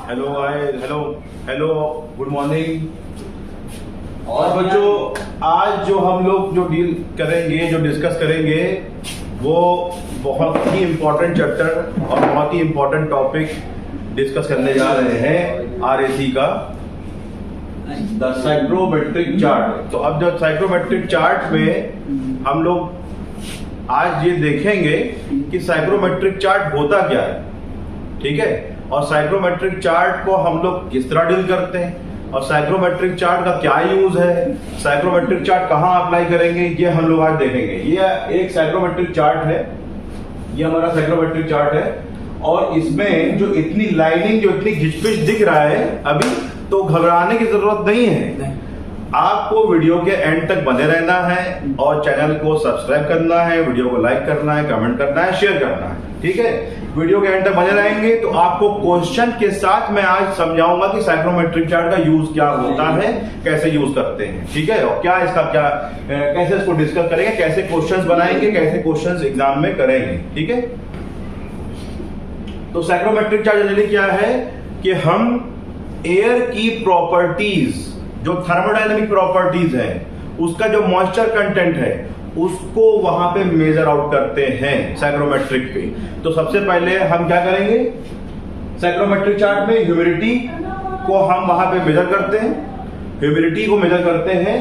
Hello hello hello good morning. और बच्चों, आज जो हम लोग जो डील करेंगे, जो डिस्कस करेंगे, वो बहुत ही इम्पोर्टेंट चैप्टर और बहुत ही इम्पोर्टेंट टॉपिक डिस्कस करने जा रहे हैं आरएसी का, द साइक्रोमेट्रिक चार्ट। तो अब जो साइक्रोमेट्रिक चार्ट में हम लोग आज ये देखेंगे कि साइक्रोमेट्रिक चार्ट होता क्या है, ठीक है, और साइक्रोमेट्रिक चार्ट को हम लोग किस तरह डील करते हैं और साइक्रोमेट्रिक चार्ट का क्या यूज है, साइक्रोमेट्रिक चार्ट कहाँ अप्लाई करेंगे, ये हम लोग आज देखेंगे। ये एक साइक्रोमेट्रिक चार्ट है, ये हमारा साइक्रोमेट्रिक चार्ट है, और इसमें जो इतनी लाइनिंग, जो इतनी घिचपिच दिख रहा है अभी, तो घबराने की जरूरत नहीं है। आपको वीडियो के एंड तक बने रहना है और चैनल को सब्सक्राइब करना है, वीडियो को लाइक करना है, कमेंट करना है, शेयर करना है, ठीक है। वीडियो के एंड तक बने रहेंगे तो आपको क्वेश्चन के साथ मैं आज समझाऊंगा कि साइक्रोमेट्रिक चार्ट का यूज क्या होता है, कैसे यूज करते हैं, ठीक है, और क्या इसका क्या कैसे इसको डिस्कस करेंगे, कैसे क्वेश्चंस बनाएंगे, कैसे क्वेश्चंस एग्जाम में करेंगे, ठीक है। तो साइक्रोमेट्रिक चार्ट जनरली क्या है कि हम एयर की प्रॉपर्टीज, जो थर्मोडायनेमिक प्रॉपर्टीज है, उसका जो मॉइस्चर कंटेंट है, उसको वहां पे मेजर आउट करते हैं साइक्रोमेट्रिक पे। तो सबसे पहले हम क्या करेंगे, साइक्रोमेट्रिक चार्ट में ह्यूमिडिटी को हम वहां पे मेजर करते हैं, ह्यूमिडिटी को मेजर करते हैं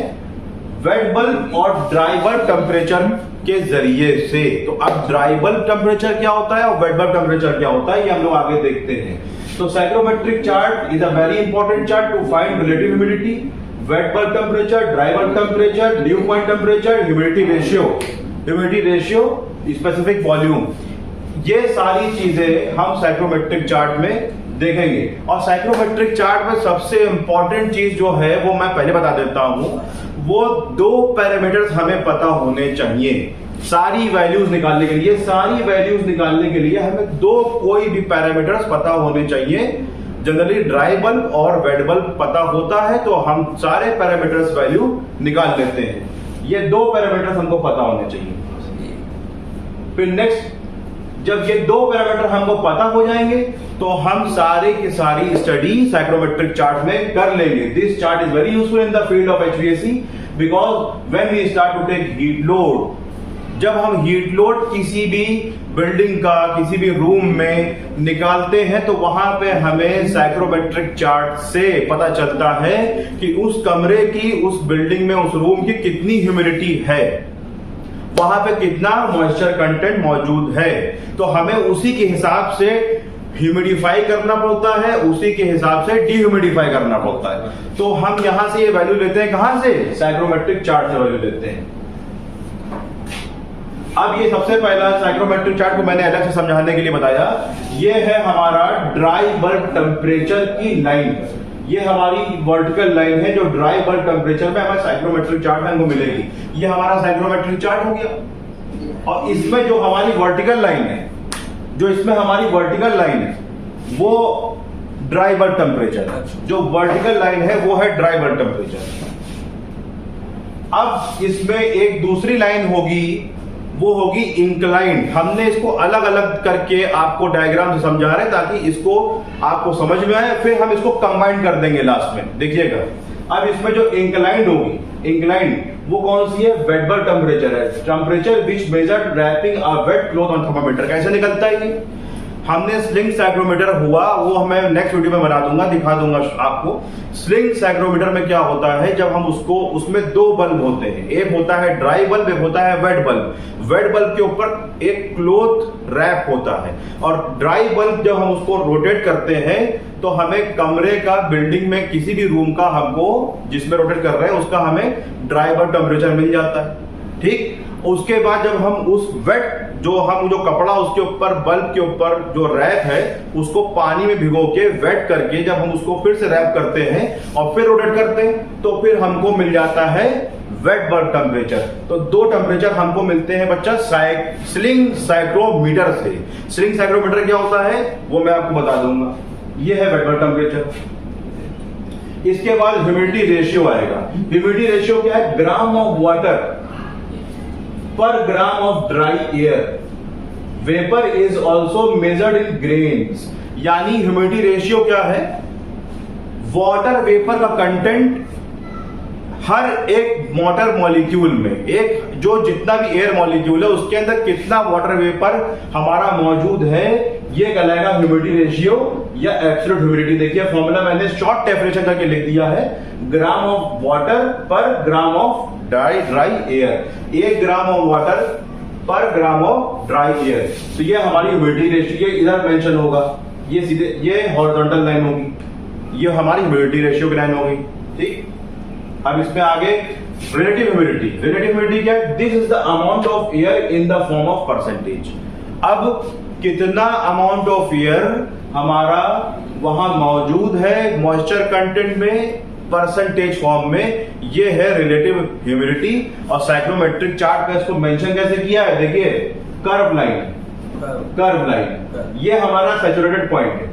वेट बल्ब और ड्राई बल्ब टेम्परेचर के जरिए से। तो अब ड्राई बल्ब टेम्परेचर क्या होता है और वेट बल्ब टेम्परेचर क्या होता है, ये हम लोग आगे देखते हैं। तो psychrometric chart is a very important chart to find relative humidity, wet bulb temperature, dry bulb temperature, dew point temperature, humidity ratio, specific volume, ये सारी चीजें हम साइक्रोमेट्रिक चार्ट में देखेंगे। और साइक्रोमेट्रिक चार्ट में सबसे इंपॉर्टेंट चीज जो है वो मैं पहले बता देता हूं, वो दो पैरामीटर्स हमें पता होने चाहिए सारी वैल्यूज निकालने के लिए। सारी वैल्यूज निकालने के लिए हमें दो कोई भी पैरामीटर्स पता होने चाहिए। जनरली ड्राई बल्ब और वेट बल्ब पता होता है तो हम सारे पैरामीटर्स वैल्यू निकाल लेते हैं। ये दो पैरामीटर्स हमको पता होने चाहिए। फिर नेक्स्ट, जब ये दो पैरामीटर हमको पता हो जाएंगे तो हम सारे की सारी स्टडी साइक्रोमेट्रिक चार्ट में कर लेंगे। This chart is very useful in the field of HVAC because when we start to take heat load, जब हम हीट लोड किसी भी बिल्डिंग का, किसी भी रूम में निकालते हैं तो वहां पे हमें साइक्रोमेट्रिक चार्ट से पता चलता है कि उस कमरे की, उस बिल्डिंग में, उस रूम की कितनी ह्यूमिडिटी है, वहां पे कितना मॉइस्चर कंटेंट मौजूद है। तो हमें उसी के हिसाब से ह्यूमिडिफाई करना पड़ता है, उसी के हिसाब से डीह्यूमिडिफाई करना पड़ता है। तो हम यहां से ये वैल्यू लेते हैं, कहां से, साइक्रोमेट्रिक चार्ट से वैल्यू लेते हैं। अब ये सबसे पहला साइक्रोमेट्रिक चार्ट को मैंने अलग से समझाने के लिए बताया, ये है हमारा ड्राई बल्ब टेम्परेचर की लाइन। ये हमारी वर्टिकल लाइन है जो ड्राई बल्ब टेम्परेचर में हमारे साइक्रोमेट्रिक चार्ट में हमको मिलेगी। ये हमारा साइक्रोमेट्रिक चार्ट हो गया। और इसमें जो हमारी वर्टिकल लाइन है, जो इसमें हमारी वर्टिकल लाइन है, वो ड्राई बल्ब टेम्परेचर है। जो वर्टिकल लाइन है वो है ड्राई बल्ब टेम्परेचर। अब इसमें एक दूसरी लाइन होगी, वो होगी इंक्लाइंड। हमने इसको अलग अलग करके आपको डायग्राम से समझा रहे हैं ताकि इसको आपको समझ में आए, फिर हम इसको कंबाइन कर देंगे लास्ट में, देखिएगा। अब इसमें जो इंक्लाइंड होगी, इंक्लाइंड वो कौन सी है, वेट बल्ब टेम्परेचर है, temperature which measure wrapping a wet cloth on thermometer. कैसे निकलता है ये, हमने स्लिंग साइक्रोमीटर हुआ, वो मैं नेक्स्ट वीडियो में बना दूंगा, दिखा दूंगा आपको। स्लिंग साइक्रोमीटर में क्या होता है, जब हम उसको, उसमें दो बल्ब होते हैं, एक होता है ड्राई बल्ब, एक होता है वेट बल्ब। वेट बल्ब के ऊपर एक क्लॉथ रैप होता है, और ड्राई बल्ब जब हम उसको रोटेट करते हैं तो हमें कमरे का, बिल्डिंग में किसी भी रूम का, हमको जिसमें रोटेट कर रहे हैं उसका हमें ड्राई बल्ब टेम्परेचर मिल जाता है, ठीक। उसके बाद जब हम उस वेट, जो कपड़ा उसके ऊपर, बल्ब के ऊपर जो रैप है, उसको पानी में भिगो के वेट करके जब हम उसको फिर से रैप करते हैं और फिर रोटेट करते हैं तो फिर हमको मिल जाता है वेट बल्ब टेम्परेचर। तो दो टेम्परेचर हमको मिलते हैं बच्चा स्लिंग साइक्रोमीटर से। स्लिंग साइक्रोमीटर क्या होता है वो मैं आपको बता दूंगा। ये है वेट बल्ब टेम्परेचर। इसके बाद ह्यूमिडिटी रेशियो आएगा। ह्यूमिडिटी रेशियो क्या है, gram of water per gram of dry air. Vapor is also measured in grains. यानी ह्यूमिडिटी रेशियो क्या है, वाटर वेपर का कंटेंट हर एक वाटर मॉलिक्यूल में, एक जो जितना भी एयर मॉलिक्यूल है उसके अंदर कितना वाटर वेपर हमारा मौजूद है, ये कहलाएगा ह्यूमिडिटी रेशियो या एब्सोल्यूट ह्यूमिडिटी। देखिए फॉर्मूला मैंने शॉर्ट डेफिनेशन करके लिख दिया है, ग्राम ऑफ वाटर पर gram of dry air, 1 gram of water पर ग्राम ऑफ ड्राई एयर। तो ये हमारी ह्यूमिडिटी रेशियो, ये इधर मेंशन होगा, ये सीधे ये हॉरिजॉन्टल लाइन होगी, ये हमारी ह्यूमिडिटी रेशियो की लाइन होगी। ठीक, अब इसमें आगे रिलेटिव ह्यूमिडिटी। रिलेटिव ह्यूमिडिटी क्या है, this is the amount of air in the form of percentage. अब कितना अमाउंट ऑफ एयर हमारा वहां मौजूद है मॉइस्चर कंटेंट में परसेंटेज फॉर्म में, ये है रिलेटिव ह्यूमिडिटी। और साइक्रोमेट्रिक चार्ट का इसको मेंशन कैसे किया है, देखिए कर्व लाइन, ये हमारा सैचुरेटेड पॉइंट है,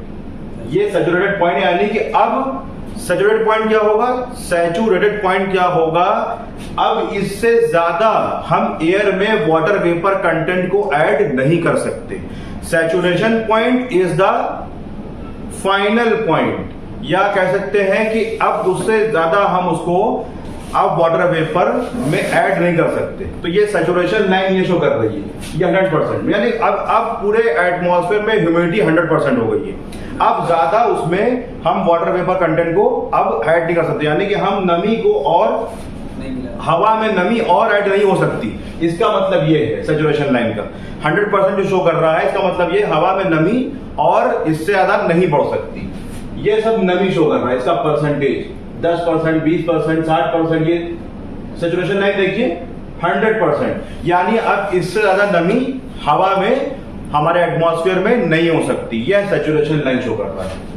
ये सैचुरेटेड पॉइंट यानी कि अब सैचुरेटेड पॉइंट क्या होगा, सैचुरेटेड पॉइंट क्या होगा, अब इससे ज्यादा हम एयर में वाटर वेपर कंटेंट को ऐड नहीं कर सकते। Saturation point is the final point, या कह सकते हैं कि अब उससे ज्यादा हम उसको अब वाटर वेपर में ऐड नहीं कर सकते। तो ये सैचुरेशन लाइन ये शो कर रही है, ये 100%, यानी अब पूरे एटमॉस्फेयर में ह्यूमिडिटी 100% हो गई है। अब ज्यादा उसमें हम वाटर वेपर कंटेंट को अब ऐड नहीं कर सकते, यानी कि हम नमी को और हवा में नमी और ऐड नहीं हो सकती। इसका मतलब ये है सैचुरेशन लाइन का 100% जो शो कर रहा है, इसका मतलब ये हवा में नमी और इससे ज्यादा नहीं बढ़ सकती। ये सब नमी शो कर रहा है, इसका परसेंटेज 10%, 20%, 60%, ये सैचुरेशन लाइन देखिए 100%, यानी अब इससे ज्यादा नमी हवा में हमारे एटमॉस्फेयर में नहीं हो सकती। यह सैचुरेशन लाइन शो कर रहा है।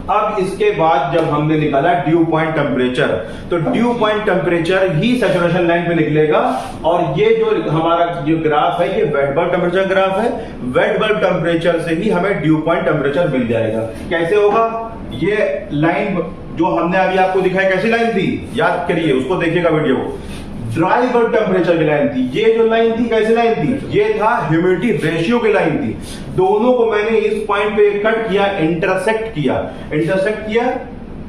अब इसके बाद जब हमने निकाला ड्यू पॉइंट टेम्परेचर, तो ड्यू पॉइंट टेम्परेचर ही सैचुरेशन लाइन पे निकलेगा। और ये जो हमारा जो ग्राफ है, ये वेट बल्ब टेम्परेचर ग्राफ है। वेट बल्ब टेम्परेचर से ही हमें ड्यू पॉइंट टेम्परेचर मिल जाएगा। कैसे होगा, ये लाइन जो हमने अभी आपको दिखाई कैसी लाइन थी, याद करिए, उसको देखिएगा वीडियो। ड्राई बल्ब टेम्परेचर की लाइन थी, ये जो लाइन थी कैसी लाइन थी, ये था ह्यूमिडिटी रेशियो की लाइन थी। दोनों को मैंने इस पॉइंट पे कट किया, इंटरसेक्ट किया,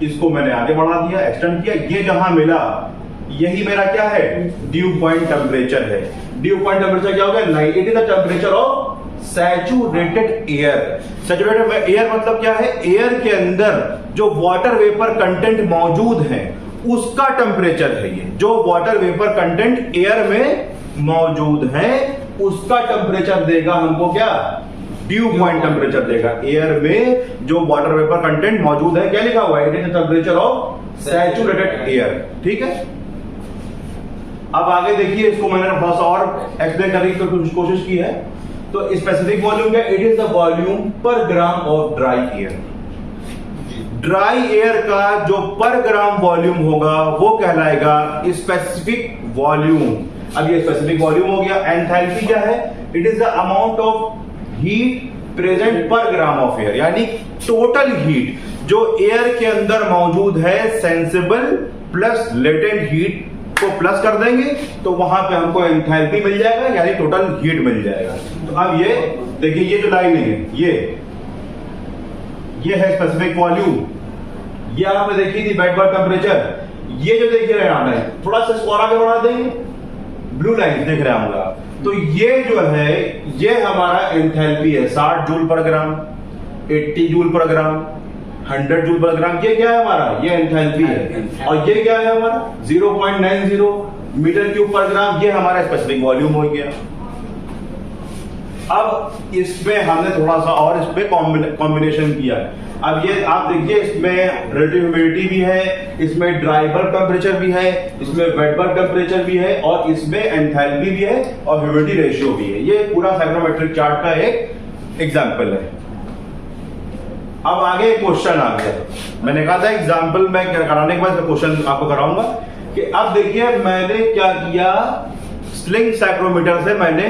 इसको मैंने आगे बढ़ा दिया, एक्सटेंड किया, ये जहां मिला यही मेरा क्या है, ड्यू पॉइंट टेम्परेचर है। ड्यू पॉइंट टेम्परेचर क्या होगा, it is the temperature of saturated air. Saturated air मतलब क्या है, एयर के अंदर जो वाटर वेपर कंटेंट मौजूद है उसका टेम्परेचर है। ये जो वाटर वेपर कंटेंट एयर में मौजूद है उसका टेम्परेचर देगा हमको क्या, ड्यू पॉइंट टेम्परेचर देगा। एयर में जो वाटर वेपर कंटेंट मौजूद है, क्या लिखा हुआ है, it is the temperature of saturated air. ठीक है, अब आगे देखिए, इसको मैंने थोड़ा सा और एक्सप्लेन करने की कोशिश की है। तो स्पेसिफिक वॉल्यूम क्या, इट इज द वॉल्यूम पर gram of dry air. Dry air का जो पर ग्राम वॉल्यूम होगा वो कहलाएगा स्पेसिफिक वॉल्यूम। अब ये स्पेसिफिक वॉल्यूम हो गया। एंथैल्पी क्या है, it is the amount of heat present पर ग्राम ऑफ एयर, यानी टोटल हीट जो एयर के अंदर मौजूद है, सेंसिबल प्लस लेटेंट हीट को प्लस कर देंगे तो वहां पे हमको एंथैल्पी मिल जाएगा, यानी टोटल हीट मिल जाएगा। तो अब ये देखिए, ये जो लाइन है ये है स्पेसिफिक वॉल्यूम। ये आपने देखी थी वेट बल्ब टेम्परेचर। ये जो देख रहे हैं आप, थोड़ा सा और आगे बढ़ा देंगे, ब्लू लाइन देख रहे हैं हम लोग। तो ये जो है, ये हमारा एंथैल्पी है, 60 जूल पर ग्राम, 80 जूल पर ग्राम, 100 जूल पर ग्राम। ये क्या है हमारा, ये एंथैल्पी है। और ये क्या है हमारा 0.90 मीटर क्यूब पर ग्राम, ये हमारा स्पेसिफिक वॉल्यूम हो गया। अब इसमें हमने थोड़ा सा और इस पे कॉम्बिनेशन किया है। अब ये आप देखिए, इसमें रिलेटिव ह्यूमिडिटी भी है, इसमें ड्राई बल्ब टेम्परेचर भी है, इसमें वेट बल्ब टेम्परेचर भी है, और इसमें एंथैल्पी भी है और ह्यूमिडिटी रेशियो भी है। ये पूरा साइक्रोमेट्रिक चार्ट का एक एग्जांपल है। अब आगे क्वेश्चन आ गया। मैंने कहा था एग्जांपल मैं कराने के बाद क्वेश्चन आपको कराऊंगा कि अब देखिए मैंने क्या किया, स्लिंग साइक्रोमीटर से मैंने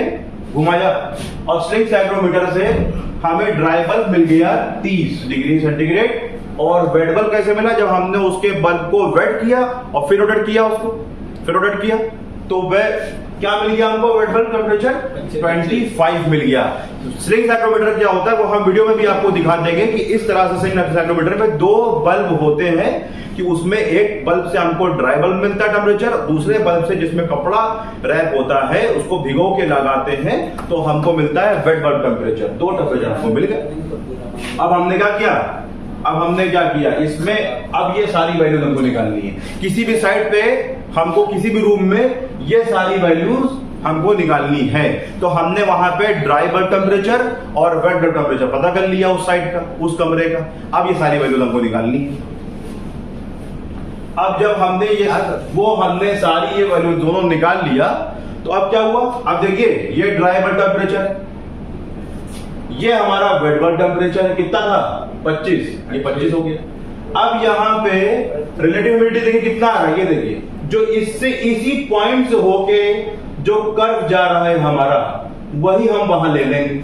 घुमाया और स्लिंग साइक्रोमीटर से हमें ड्राई बल्ब मिल गया 30 डिग्री सेंटीग्रेड। और वेट बल्ब कैसे मिला, जब हमने उसके बल्ब को वेट किया और फिर रोटेट किया, उसको फिर रोटेट किया तो वह क्या मिल गया हमको? वेट बल्ब टेम्परेचर 25 मिल गया। स्लिंग साइक्रोमीटर क्या होता है वो हम वीडियो में भी आपको दिखा देंगे कि इस तरह से स्लिंग साइक्रोमीटर में दो बल्ब होते हैं कि उसमें एक बल्ब से हमको ड्राई बल्ब मिलता है टेम्परेचर, दूसरे बल्ब से जिसमें कपड़ा रैप होता है उसको भिगो के लगाते हैं तो हमको मिलता है वेट बल्ब टेम्परेचर। दो टेम्परेचर हमको मिल गए। अब हमने क्या किया इसमें, अब ये सारी वैल्यूज हमको निकालनी है। किसी भी साइड पे हमको किसी भी रूम में ये सारी वैल्यूज हमको निकालनी है। तो हमने वहां पे ड्राई बल्ब टेम्परेचर और वेट बल्ब टेम्परेचर पता कर लिया उस साइड का, उस कमरे का। अब ये सारी वैल्यूज हमको निकालनी है। अब जब हमने सारी ये वैल्यू दोनों निकाल लिया तो अब क्या हुआ? अब देखिए ये ड्राई बल्ब टेम्परेचर है, ये हमारा वेट बल्ब टेम्परेचर है। कितना था? 25। ये 25 हो गया। अब यहाँ पे रिलेटिव ह्यूमिडिटी देखिए कितना आ रहा है, ये देखिए जो इससे इसी पॉइंट से होके जो कर्व जा रहा है हमारा वही हम वहां ले लेंगे।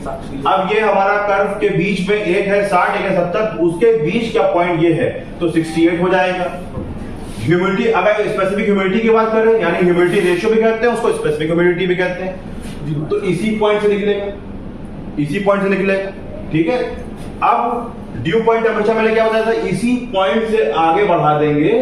अब ये हमारा कर्व के बीच में एक है 60 एक है 70, उसके बीच का पॉइंट ये है तो 68 हो जाएगा। ह्यूमिडिटी, अगर स्पेसिफिक ह्यूमिडिटी की बात करें यानी ह्यूमिडिटी रेशियो भी कहते हैं उसको, स्पेसिफिक ह्यूमिडिटी भी कहते हैं, तो इसी पॉइंट से निकलेगा। ठीक है। अब ड्यू पॉइंट टेम्परेचर मैंने क्या बताया था, इसी पॉइंट से आगे बढ़ा देंगे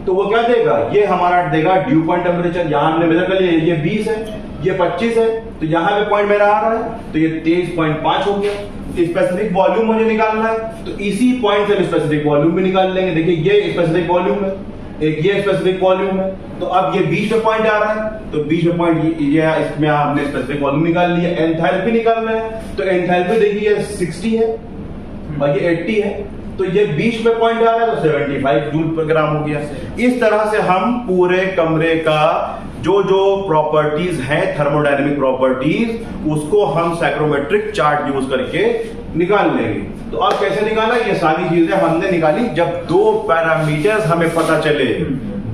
तो वो क्या देगा? ये हमारा देगा ड्यू पॉइंट टेम्परेचर। यहां हमने मेजर कर लिया, ये 20 है, ये 25 है, तो यहां पे पॉइंट मेरा आ रहा है तो ये 23.5 हो गया। स्पेसिफिक वॉल्यूम मुझे निकालना है तो इसी पॉइंट से स्पेसिफिक वॉल्यूम भी निकाल लेंगे। देखिए ये स्पेसिफिक वॉल्यूम है, एक ये स्पेसिफिक वॉल्यूम है, तो अब ये बीच में पॉइंट आ रहा है तो बीच में पॉइंट ये इसमें आपने स्पेसिफिक वॉल्यूम निकाल लिया। एंथैल्पी निकालना है तो एंथैल्पी देखिए ये 60 है और ये 80 है, तो ये बीच में पॉइंट आ रहा है तो 75 जूल पर ग्राम हो गया। इस तरह से हम पूरे कमरे का जो प्रॉपर्टीज हैं थर्मोडायनेमिक प्रॉपर्टीज उसको हम साइक्रोमेट्रिक चार्ट यूज करके निकाल लेंगे। तो अब कैसे निकाला? ये सारी चीजें हमने निकाली जब दो पैरामीटर्स हमें पता चले।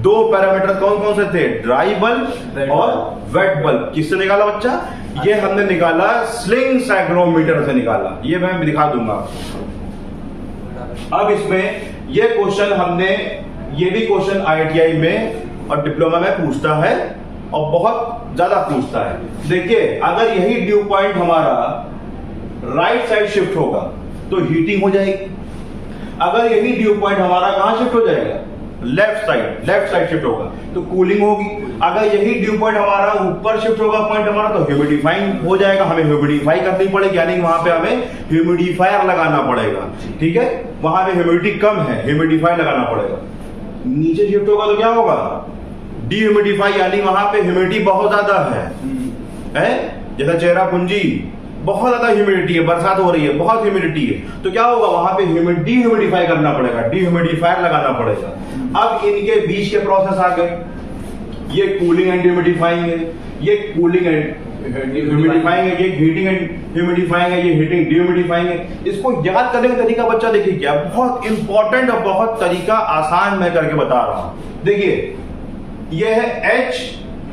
दो पैरामीटर कौन कौन से थे? ड्राई बल्ब और वेट बल्ब। किससे निकाला बच्चा? ये हमने निकाला स्लिंग साइक्रोमीटर से निकाला। ये मैं दिखा दूंगा। अब इसमें ये क्वेश्चन हमने, ये भी क्वेश्चन IITI में और डिप्लोमा में पूछता है और बहुत ज्यादा पूछता है। देखिए अगर यही ड्यू पॉइंट हमारा राइट साइड शिफ्ट होगा तो हीटिंग हो जाएगी। अगर यही ड्यू पॉइंट हमारा कहां शिफ्ट हो जाएगा? लेफ्ट साइड शिफ्ट होगा तो कूलिंग होगी। अगर यही ड्यू पॉइंट हमारा ऊपर शिफ्ट होगा पॉइंट हमारा तो ह्यूमिडिफाइंग हो जाएगा। हमें ह्यूमिडिफाई करनी पड़ेगी यानी वहां पे हमें ह्यूमिडिफायर लगाना पड़ेगा। ठीक है, वहां पे ह्यूमिडिटी कम है, ह्यूमिडिफाई लगाना पड़ेगा। नीचे शिफ्ट होगा तो क्या होगा? डीह्यूमिडिफाई यानी वहां पे ह्यूमिडिटी बहुत ज्यादा है जैसा चेहरापुंजी बहुत ज्यादा ह्यूमिडिटी है, बरसात हो रही है, बहुत ह्यूमिडिटी है, तो क्या होगा? वहां पे डीह्यूमिडिफाई करना पड़ेगा, डीह्यूमिडिफायर लगाना पड़ेगा। अब इनके बीच के प्रोसेस आ गए, ये कूलिंग एंड ह्यूमिडिफाइंग है, ये कूलिंग एंड ह्यूमिडिफाइंग है, ये हीटिंग एंड ह्यूमिडिफाइंग है, ये हीटिंग डीह्यूमिडिफाइंग है। इसको याद करने का तरीका बच्चा देखिए क्या बहुत इंपॉर्टेंट और बहुत तरीका आसान मैं करके बता रहा हूं। देखिए ये है H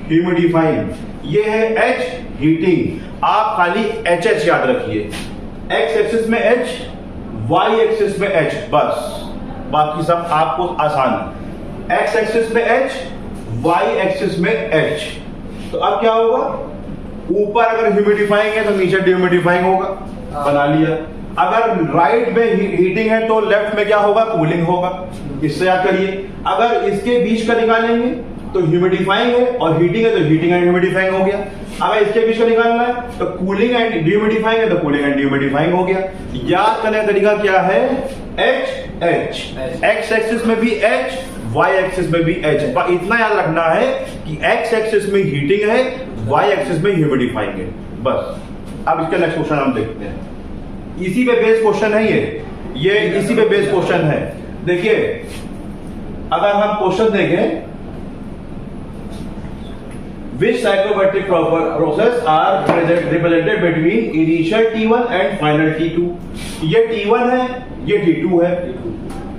ह्यूमिडिफाइंग, ये है H हीटिंग। आप खाली HH याद रखिए, X एक्सिस में H, Y एक्सिस में H, बस बाकी सब आपको आसान है। X एक्सिस में H, Y एक्सिस में H। तो अब क्या होगा? ऊपर अगर ह्यूमिडिफाइंग है तो नीचे डिह्यूमिडिफाइंग होगा, बना लिया। अगर राइट में हीटिंग है तो लेफ्ट में क्या होगा? कूलिंग होगा। इससे याद करिए। अगर इसके बीच का निकालेंगे तो ह्यूमिडिफाइंग है और हीटिंग है तो हीटिंग एंड ह्यूमिडिफाइंग हो गया। अगर इसके बीच का निकालना है तो कूलिंग एंड डिह्यूमिडिफाइंग है तो कूलिंग एंड डिह्यूमिडिफाइंग हो गया। याद करने का तरीका क्या है? H H, X एक्सिस में भी H, Y एक्सिस में भी H। इतना याद रखना है कि X एक्सिस में हीटिंग है, Y एक्सिस में ह्यूमिडिफाइंग है, बस। अब इसका नेक्स्ट क्वेश्चन हम देखते हैं। इसी पे बेस क्वेश्चन है ये इसी पे बेस क्वेश्चन है। देखिए अगर हम क्वेश्चन देखें, which psychometric process are represented between initial T1 and final T2? ये T1 है, ये T2 है।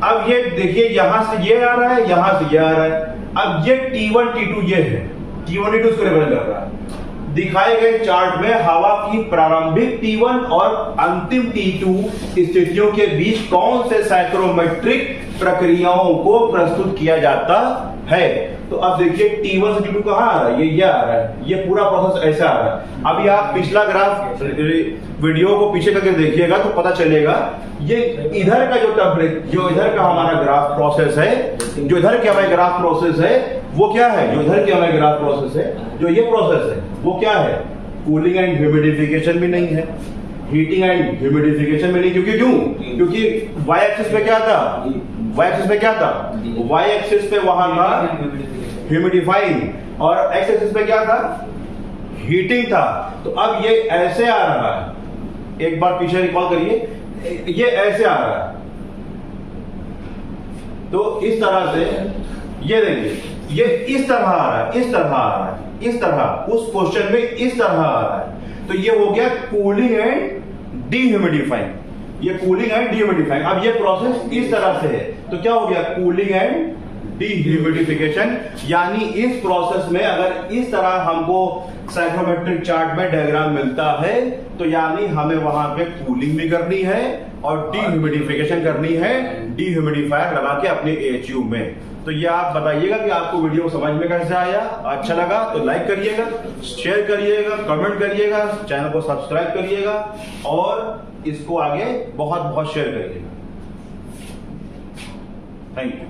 अब ये देखिए यहां से ये आ रहा है, यहां से ये आ रहा है। अब ये T1 T2 ये है, T1 T2 इसको रिप्रेजेंट कर रहा है। दिखाए गए चार्ट में हवा की प्रारंभिक T1 और अंतिम T2 स्थितियों के बीच कौन से साइक्रोमेट्रिक प्रक्रियाओं को प्रस्तुत किया जाता है। तो अब देखिए T1 से T2 कहां आ रहा है, ये आ रहा है, ये पूरा प्रोसेस ऐसा आ रहा है। अभी आप पिछला ग्राफ वीडियो को पीछे करके देखिएगा तो पता चलेगा ये इधर का जो इधर का हमारा ग्राफ प्रोसेस है, जो इधर का हमारा ग्राफ प्रोसेस है वो क्या है, जो इधर की हमारा ग्राफ प्रोसेस है, जो ये प्रोसेस है वो क्या है, कूलिंग एंड ह्यूमिडिफिकेशन भी नहीं है, हीटिंग एंड ह्यूमिडिफिकेशन भी नहीं। क्योंकि वाई एक्सिस पे क्या था, वाई एक्सिस पे क्या था, वाई एक्सिस पे वहां था ह्यूमिडिफाइंग और एक्स एक्सिस पे क्या था, हीटिंग था। तो अब ये ऐसे आ रहा है, एक बार पीछे रिकॉल करिए, ये ऐसे आ रहा है। तो इस तरह से ये देखिए, ये इस तरह आ रहा है, इस तरह आ रहा है, इस तरह, उस क्वेश्चन में इस तरह आ रहा है। तो ये हो गया कूलिंग एंड डीह्यूमिडिफाइंग, ये कूलिंग एंड डीह्यूमिडिफाइंग। अब ये प्रोसेस इस तरह से है, तो क्या हो गया, कूलिंग एंड डीह्यूमिडिफिकेशन। यानी इस प्रोसेस में अगर इस तरह हमको साइक्रोमेट्रिक चार्ट में डायग्राम मिलता है तो यानी हमें वहां पे कूलिंग भी करनी है और डीह्यूमिडिफिकेशन करनी है, डीह्यूमिडिफायर लगा के अपने एएचयू में। तो ये आप बताइएगा कि आपको वीडियो समझ में कैसे आया, अच्छा लगा तो लाइक करिएगा, शेयर करिएगा, कमेंट करिएगा, चैनल को सब्सक्राइब करिएगा और इसको आगे बहुत बहुत शेयर करिएगा। Thank you.